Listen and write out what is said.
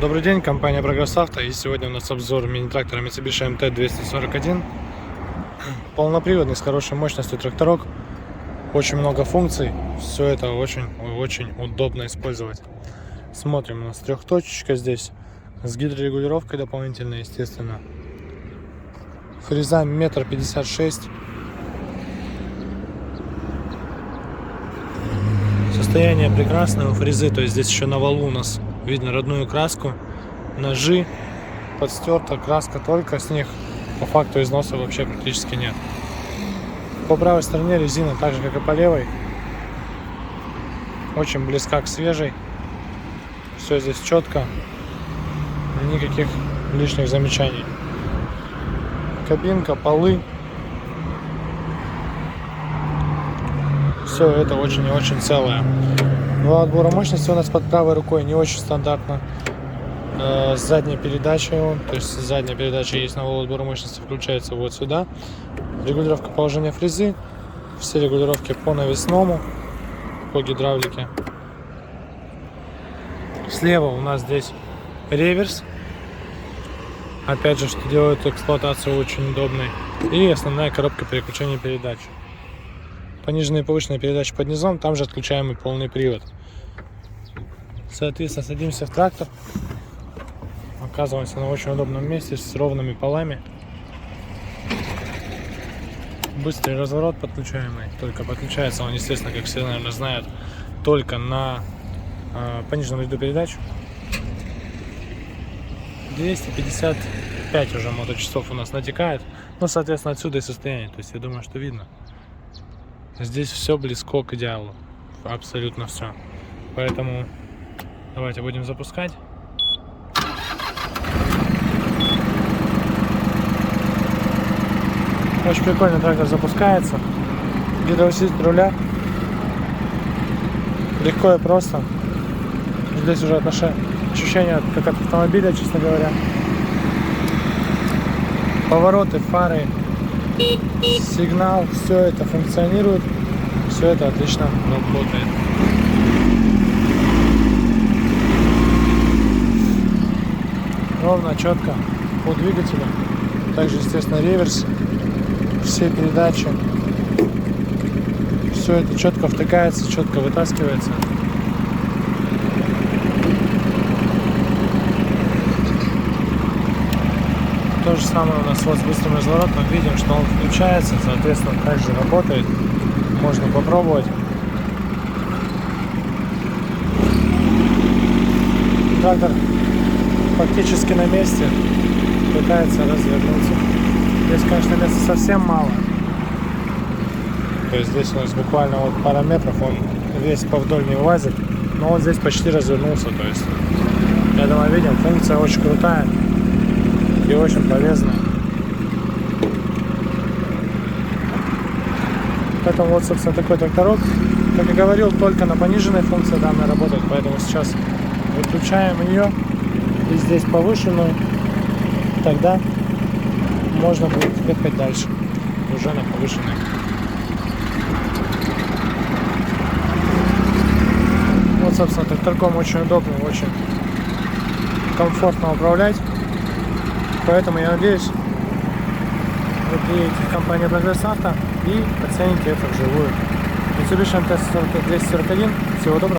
Добрый день, компания Progress Auto, и сегодня у нас обзор мини-трактора Mitsubishi MT-241. Полноприводный, с хорошей мощностью тракторок, очень много функций, все это очень удобно использовать. Смотрим, у нас трехточечка здесь, с гидрорегулировкой дополнительной, естественно. Фреза 1,56 м. Состояние прекрасное у фрезы, то есть здесь еще на валу у нас видно родную краску, ножи, подстерта краска только с них, по факту износа вообще практически нет. По правой стороне резина, так же как и по левой, очень близка к свежей, все здесь четко, никаких лишних замечаний. Кабинка, полы, все это очень и очень целое. Два отбора мощности у нас под правой рукой, не очень стандартно. С задней передачей, то есть задняя передача есть на вал отбора мощности, включается вот сюда. Регулировка положения фрезы, все регулировки по навесному, по гидравлике. Слева у нас здесь реверс, опять же, что делает эксплуатацию очень удобной, и основная коробка переключения передач. Пониженные и повышенные передачи под низом, там же отключаемый полный привод. Соответственно, садимся в трактор, оказываемся на очень удобном месте с ровными полами. Быстрый разворот подключаемый, только подключается он, естественно, как все, наверное, знают, только на пониженном ряду передач. 255 уже моточасов у нас натекает, ну, соответственно, отсюда и состояние, то есть я думаю, что видно. Здесь все близко к идеалу, абсолютно все. Поэтому давайте будем запускать. Очень прикольно трактор запускается. Гидроусилитель руля. Легко и просто. Здесь уже ощущение как от автомобиля, честно говоря. Повороты, фары, сигнал, все это функционирует. Все это отлично работает. Ровно, четко по двигателю. Также, естественно, реверс. Все передачи. Все это четко втыкается, четко вытаскивается. То же самое у нас вот с быстрым разворотом. Видим, что он включается, соответственно, также работает. Можно попробовать. Трактор фактически на месте, пытается развернуться. Здесь, конечно, места совсем мало. То есть здесь у нас буквально вот пара метров, он весь повдоль не влазит, но он здесь почти развернулся. То есть, я думаю, видим, функция очень крутая и очень полезная. Поэтому вот, собственно, такой тракторок. Как я говорил, только на пониженной функции данная работает, поэтому сейчас выключаем ее и здесь повышенную, тогда можно будет ехать дальше уже на повышенной. Вот, собственно, тракторком очень удобно, очень комфортно управлять, поэтому я надеюсь, вы приедете в компанию Progress Auto и оцените это вживую. Mitsubishi MT-241. Всего доброго.